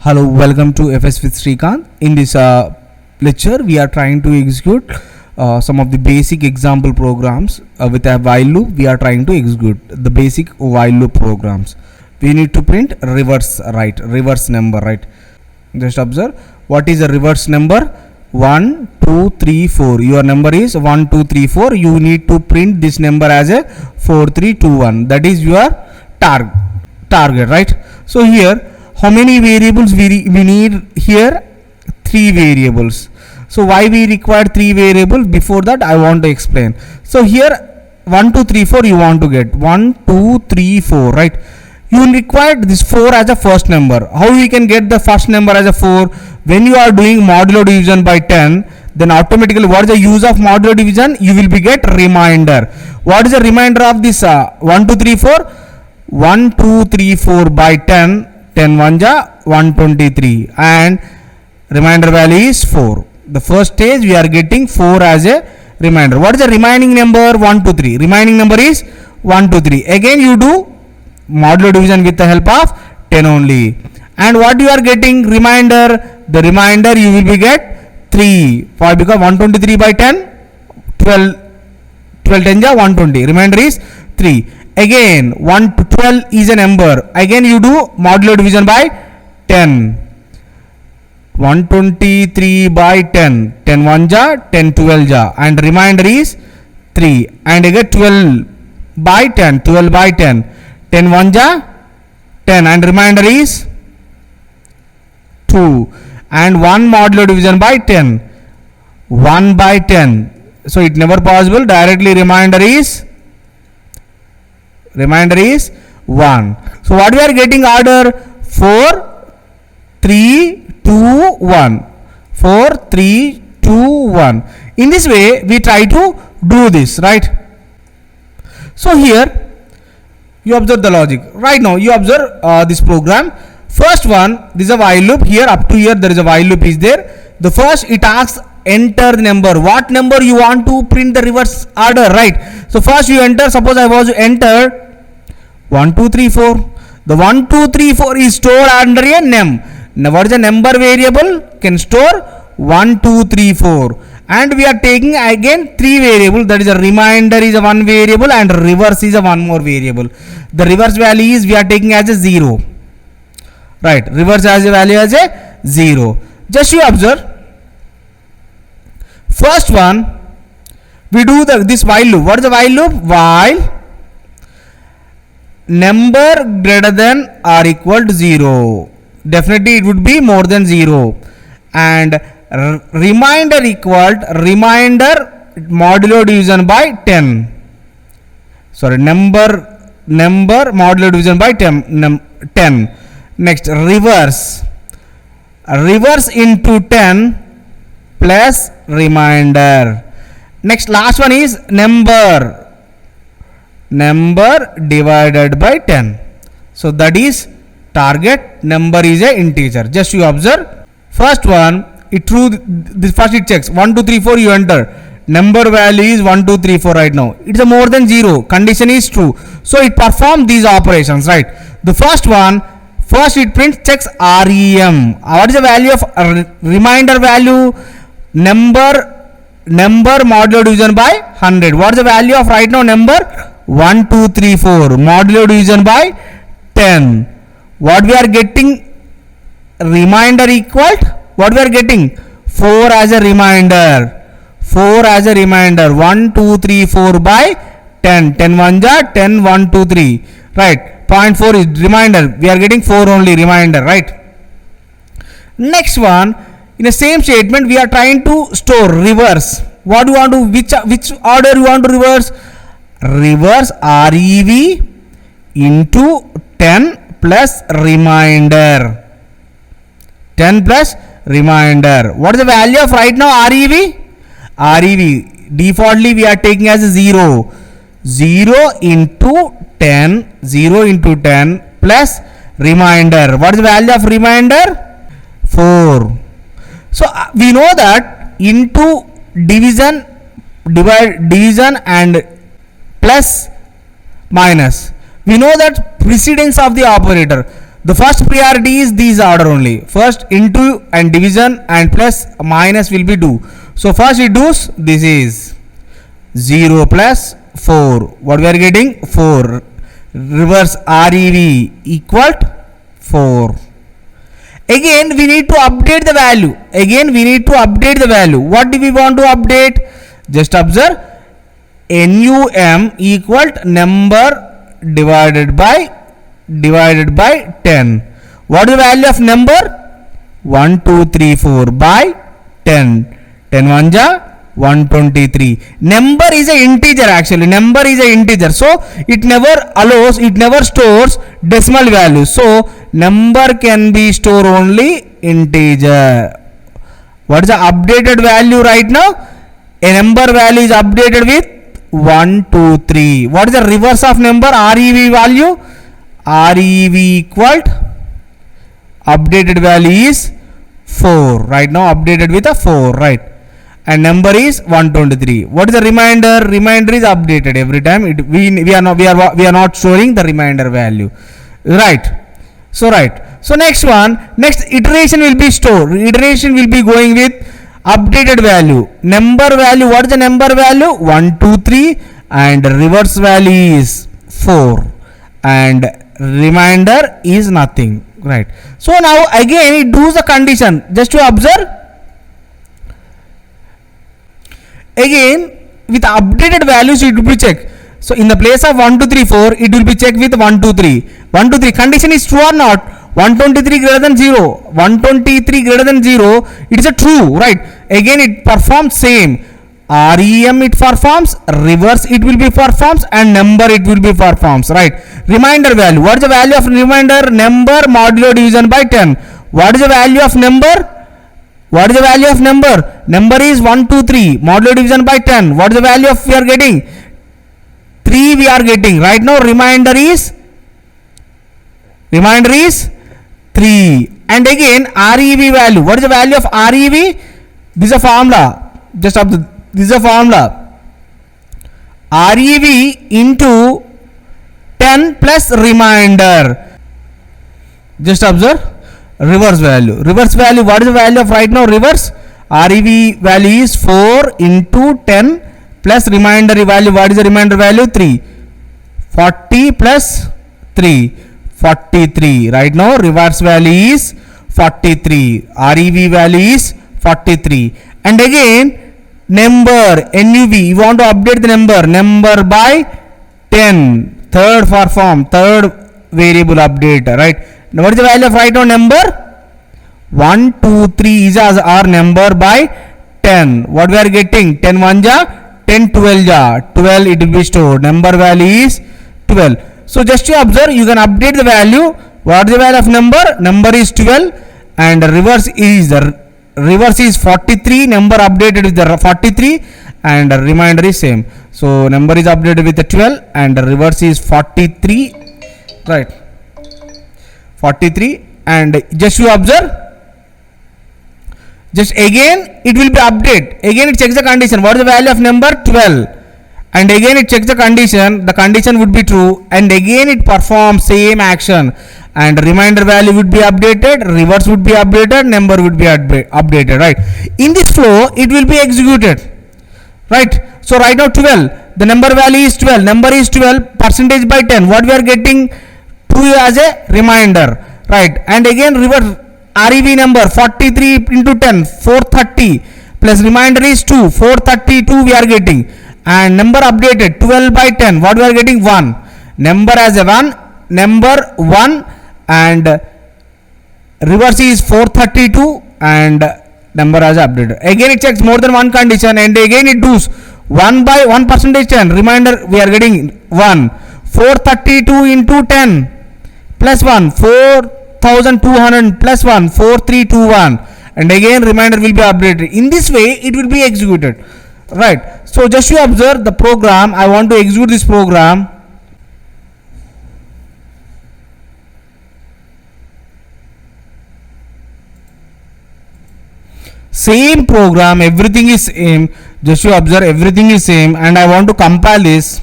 Hello, welcome to FS with Srikanth. In this lecture, we are trying to execute some of the basic example programs with a while loop. We are trying to execute the basic while loop programs. We need to print reverse number, right? Just observe what is a reverse number. 1, 2, 3, 4. Your number is 1, 2, 3, 4. You need to print this number as a 4, 3, 2, 1. That is your target, right? So here, how many variables we need here? 3 variables. So why we require 3 variables? Before that I want to explain. So here 1, 2, 3, 4 you want to get 1, 2, 3, 4, right? You require this 4 as a first number. How we can get the first number as a 4? When you are doing modulo division by 10, then automatically what is the use of modulo division? You will be get remainder. What is the remainder of this 1, 2, 3, 4? 1, 2, 3, 4 by 10. 10 1 ja 123 and remainder value is 4. The first stage we are getting 4 as a remainder. What is the remaining number? 1, 2, 3. Remaining number is 1, 2, 3. Again you do modulo division with the help of 10 only. And what you are getting remainder? The remainder you will be get 3. Why? Because 123 by 10, 12 10 ja 120. Remainder is 3. Again 1 to 12 is a number. Again you do modulo division by 10. 123 by 10. 10 1 ja 10 12 ja and remainder is 3. And again 12 by 10. 12 by 10. 10 1 ja 10 and remainder is 2. And 1 modulo division by 10. 1 by 10. So it never possible. Directly remainder is 1. So what we are getting order? 4 3 2 1. 4 3 2 1. In this way we try to do this, right? So here you observe the logic. Right now you observe this program. First one, this is a while loop. Here up to here there is a while loop is there. The first it asks enter the number. What number you want to print the reverse order, right? So first you enter. Suppose I was to enter 1 2 3 4. The 1 2 3 4 is stored under a num. Now what is the number variable? Can store 1 2 3 4. And we are taking again 3 variables. That is a remainder is a 1 variable and reverse is a 1 more variable. The reverse value is we are taking as a 0. Right, reverse as a value as a 0. Just you observe. First one, we do this while loop. What is the while loop? While number greater than or equal to 0. Definitely it would be more than 0. And remainder equal to remainder modulo division by 10. Sorry, number modulo division by 10. Next reverse into 10 plus remainder. Next last one is number divided by 10. So that is target. Number is a integer. Just you observe. First one, it true. This first it checks 1 2 3 4 you enter. Number value is 1 2 3 4 right now. It's a more than 0. Condition is true. So it performs these operations, right? The first one, first it prints checks REM. What is the value of remainder value? Number modulo division by 100. What is the value of right now number? 1 2 3 4 modulo division by 10. What we are getting? Remainder equal to what we are getting? 4 as a remainder. 4 as a remainder. 1 2 3 4 by 10. 10 1 ja 10 1 2 3. Right. 0.4 is remainder. We are getting 4 only remainder, right? Next one, in the same statement we are trying to store reverse. What do you want to? Which order you want to reverse? Reverse REV into 10 plus remainder. 10 plus remainder. What is the value of right now REV? REV defaultly we are taking as a 0. 0 into 10 plus remainder. What is the value of remainder? 4. So we know that into division and plus minus, we know that precedence of the operator. The first priority is these order only. First into and division and plus minus will be do. So first it does, this is 0 plus 4. What we are getting? 4. Reverse REV equal to 4. Again we need to update the value. What do we want to update? Just observe, NUM equal to number divided by 10. What is the value of number? 1 2 3 4 by 10. 10 1 ja 123. Number is a integer actually. So it never stores decimal value. So number can be stored only integer. What is the updated value right now? A number value is updated with 1 2 3. What is the reverse of number? REV value. REV equal to updated value is 4. Right now updated with a 4, right? And number is 123. What is the remainder? Remainder is updated every time. We are not storing the remainder value, right? So next iteration will be stored. Iteration will be going with updated value. Number value, what is the number value? 1 2 3 and reverse value is 4 and remainder is nothing, right? So now again it does the condition. Just to observe, again with updated values it will be checked. So in the place of 1 2 3 4 it will be checked with 1 2 3. 1 2 3 condition is true or not? 123 greater than 0. 123 greater than 0, it is a true, right? Again it performs same. REM it performs, reverse it will be performs, and number it will be performs, right? Remainder value, what is the value of remainder? Number modulo division by 10. What is the value of number? Number is 1 2 3 modulo division by 10. What is the value of we are getting? 3 we are getting. Right now remainder is 3. And again REV value, what is the value of REV? This is a formula. Just up this is a formula. REV into 10 plus remainder. Just observe, reverse value. What is the value of right now reverse? REV value is 4 into 10 plus remainder value. What is the remainder value? 3. 40 plus 3. 43. Right now reverse value is 43. REV value is 43. And again number NUV, you want to update the number by 10. Third variable update, right? Now what is the value of right now number? 1 2 3 is our number by 10. What we are getting? 10 1 ja 10, 12 ja 12, it will be stored. Number value is 12. So just to observe, you can update the value. What is the value of number? Number is 12 and reverse is 43. Number updated with the 43 and remainder is same. So number is updated with the 12 and reverse is 43, right? 43. And just you observe, just again it will be update. Again it checks the condition. What is the value of number? 12. And again it checks the condition would be true, and again it performs same action, and remainder value would be updated, reverse would be updated, number would be updated, right? In this flow it will be executed, right? So right now 12, the number value is 12, percentage by 10, what we are getting? 2 as a reminder, right? And again reverse REV number 43 into 10, 430 plus remainder is 2, 432 we are getting. And number updated 12 by 10, what we are getting? 1. Number as a 1, and reverse is 432 and number as updated. Again it checks more than one condition, and again it does 1 by 1 percentage 10, remainder we are getting 1. 432 into 10 plus 1, 4200 plus 1, 4321, and again remainder will be updated. In this way it will be executed, right? So just to observe the program, I want to execute this program. Same program, everything is same. Just to observe, everything is same, and I want to compile this.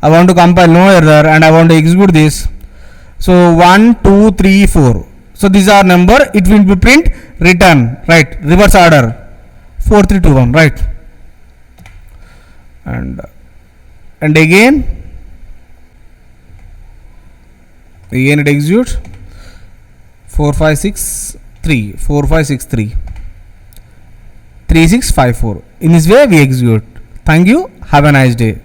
I want to compile no error, and I want to execute this. So 1 2 3 4. So these are number, it will be print return, right, reverse order 4 3 2 1, right. And again it executes 4 5 6 3 4 5 6 3 3 6 5 4. In this way we execute. Thank you, have a nice day.